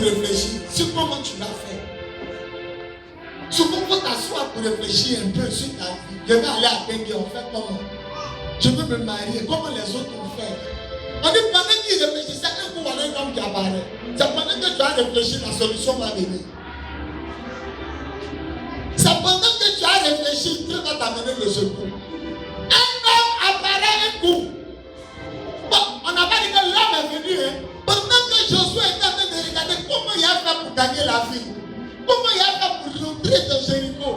réfléchir sur comment tu vas faire. Souvent, il faut t'asseoir pour réfléchir un peu sur ta vie. Je vais aller à Bengue, on fait comment? Je veux me marier, comment les autres vont faire? On dit pendant qu'il réfléchissait, un coup, on a un homme qui apparaît. C'est pendant que tu as réfléchi, la solution va venir. C'est pendant que tu as réfléchi, Dieu va t'amener le secours. Un homme apparaît un coup. Bon, on n'a pas dit que l'homme est venu. Hein. Pendant que Josué était en train de regarder comment il a fait pour gagner la ville, comment il a fait pour l'entrée de Jéricho,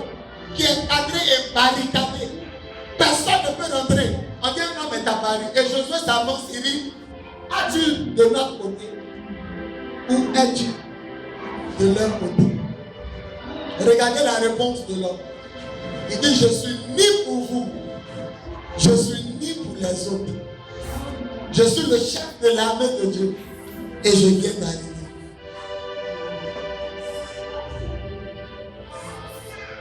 qui est encadré et barricadé. Personne ne peut rentrer. On dit un homme est apparu. Et Josué s'avance, il dit, as-tu de notre côté ou es-tu de leur côté? Regardez la réponse de l'homme. Il dit, je suis ni pour vous, je suis ni pour les autres. Je suis le chef de l'armée de Dieu et je viens d'arriver.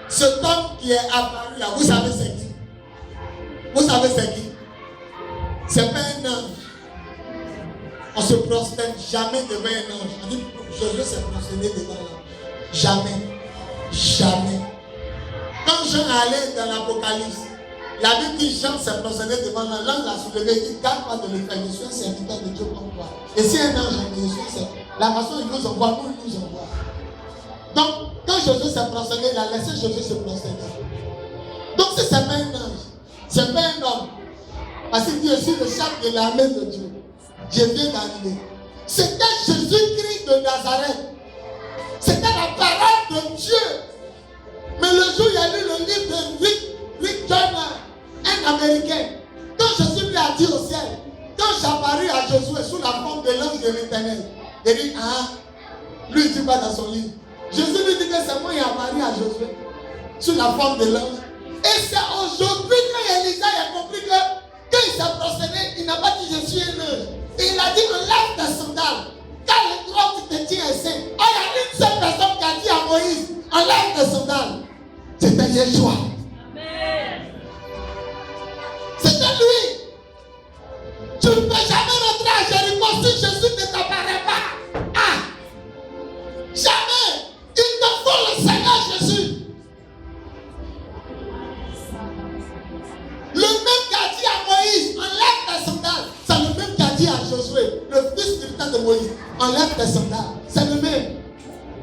Cet homme qui est apparu là, vous savez c'est qui? Vous savez c'est qui? C'est pas un ange. On se prosterne jamais devant un ange. On dit, Josué s'est prosterné devant l'ange. Jamais. Jamais. Quand Jean allait dans l'Apocalypse, la Bible dit Jean s'est prosterné devant l'ange. L'ange l'a soulevé et dit, garde-moi de le faire. Je suis un serviteur de Dieu comme toi. Et si un ange est je suis un serviteur, la façon il nous envoie, nous il nous envoie. Donc, quand Josué s'est prosterné, il a laissé Josué se prosterner. Donc, si ce n'est pas un ange, ce n'est pas un homme. Parce qu'il dit, je suis le chef de l'armée de Dieu. Je viens d'arriver. C'était Jésus-Christ de Nazareth. C'était la parole de Dieu. Mais le jour où il y a lu le livre de Rick Joyner, un Américain, quand Jésus lui a dit au ciel, quand j'apparus à Josué sous la forme de l'ange de l'Éternel, il dit, ah, lui il dit pas dans son livre. Jésus lui dit que c'est moi qui ai apparu à Josué sous la forme de l'ange. Et c'est aujourd'hui que Élisée a compris que quand il s'est prosterné, il n'a pas dit je suis un ange. Et il a dit enlève tes sandales. Car le droit où tu te tiens est saint. Oh, il y a une seule personne qui a dit à Moïse enlève tes sandales. C'était Yeshua. C'était lui. Tu ne peux jamais rentrer à Jéricho si Jésus ne t'apparaît pas. Ah! Jamais. Il te faut le Seigneur Jésus. Le même qui a dit à Moïse, enlève tes sandales. C'est le même qui a dit à Josué, le fils spirituel de Moïse, enlève tes sandales. C'est le même.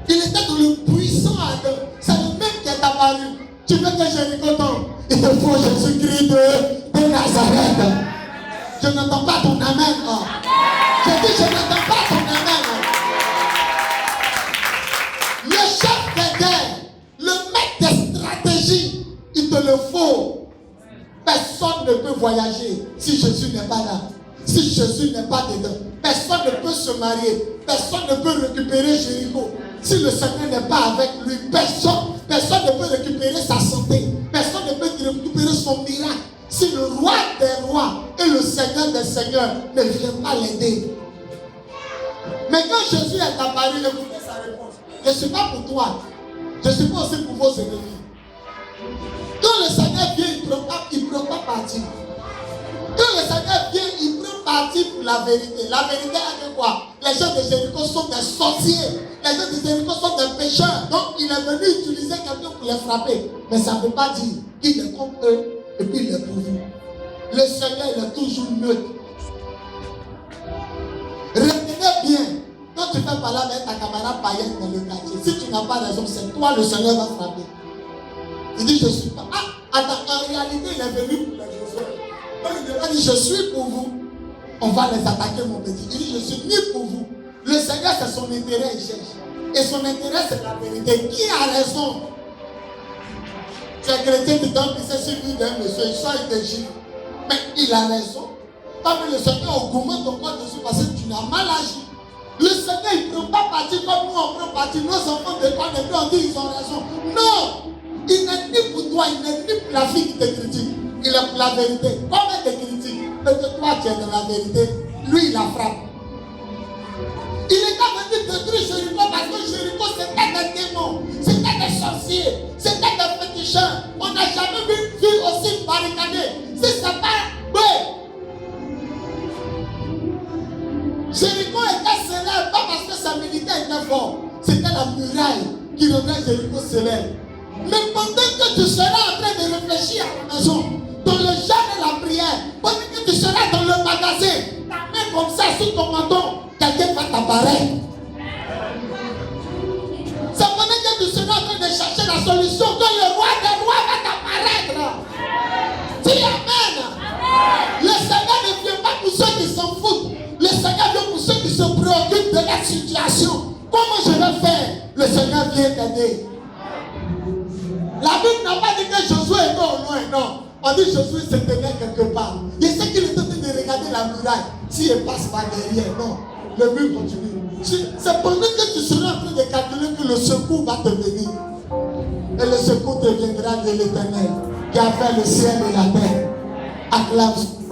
Il était dans le puissant Adam. C'est le même qui est apparu. Tu veux que Jéricho tombe? Il te faut Jésus-Christ de Nazareth. Je n'entends pas ton amen. Oh. Je dis, je n'entends pas ton amen. Oh. Le chef des guerres, le maître des stratégies, il te le faut. Personne ne peut voyager si Jésus n'est pas là. Si Jésus n'est pas dedans, personne ne peut se marier. Personne ne peut récupérer Jéricho. Si le Seigneur n'est pas avec lui, personne ne peut récupérer sa santé. Personne ne peut récupérer son miracle. Si le roi des rois et le Seigneur des seigneurs ne viennent pas l'aider. Mais quand Jésus est apparu, écoutez sa réponse. Je ne suis pas pour toi. Je ne suis pas aussi pour vos ennemis. Quand le Seigneur vient, il ne prend pas parti. Quand le Seigneur vient, il prend parti pour la vérité. La vérité est quoi? Les gens de Jéricho sont des sorciers. Les gens de Jéricho sont des pécheurs. Donc il est venu utiliser quelqu'un pour les frapper. Mais ça ne veut pas dire qu'il est comme eux et puis il est pour vous. Le Seigneur, il est toujours neutre. Retenez bien, quand tu fais parler avec ta camarade païenne dans le quartier, si tu n'as pas raison, c'est toi le Seigneur va frapper. Il dit, je ne suis pas. Ah, attends, en réalité, il est venu pour les Josué. Donc il a dit, je suis pour vous. On va les attaquer, mon petit. Il dit, je suis ni pour vous. Le Seigneur, c'est son intérêt, il cherche. Et son intérêt, c'est la vérité. Qui a raison? Tu es chrétien, tu donnes pisser sur lui d'un monsieur, il sort, il te gifle. Mais il a raison. Tant que le Seigneur augmente ton corps dessus parce que tu n'as mal agi. Le Seigneur, il ne prend pas parti comme nous, on prend parti. Nos enfants dépendent de nous, on dit ils ont raison. Non! Il n'est ni pour toi, il n'est ni pour la fille qui te critique. Il est pour la vérité. Comme elle te critique, mais que toi tu es dans la vérité, lui il la frappe. Il est venu détruire Jéricho parce que Jéricho c'était des démons, c'était des sorciers, c'était des féticheurs. On n'a jamais vu une ville aussi barricadée. Si c'est pas. Oui. Jéricho était célèbre pas parce que ses militaires étaient très fort. C'était la muraille qui rendait Jéricho célèbre. Mais pendant que tu seras en train de réfléchir à la maison, dans le jeûne et la prière, pendant que tu seras dans le magasin, ta main comme ça sous ton menton, quelqu'un va t'apparaître. C'est pendant que tu seras en train de chercher la solution que le roi des rois va t'apparaître. Dis Amen. Le Seigneur ne vient pas pour ceux qui s'en foutent. Le Seigneur vient pour ceux qui se préoccupent de la situation. Comment je vais faire? Le Seigneur vient t'aider. La Bible n'a pas dit que Josué était au loin, non. On dit que Josué se tenait quelque part. Il sait qu'il est en train de regarder la muraille. S'il passe par derrière, non. Le mur continue. C'est pendant que tu seras en train de calculer que le secours va te venir. Et le secours te viendra de l'Éternel qui a fait le ciel et la terre. Acclame.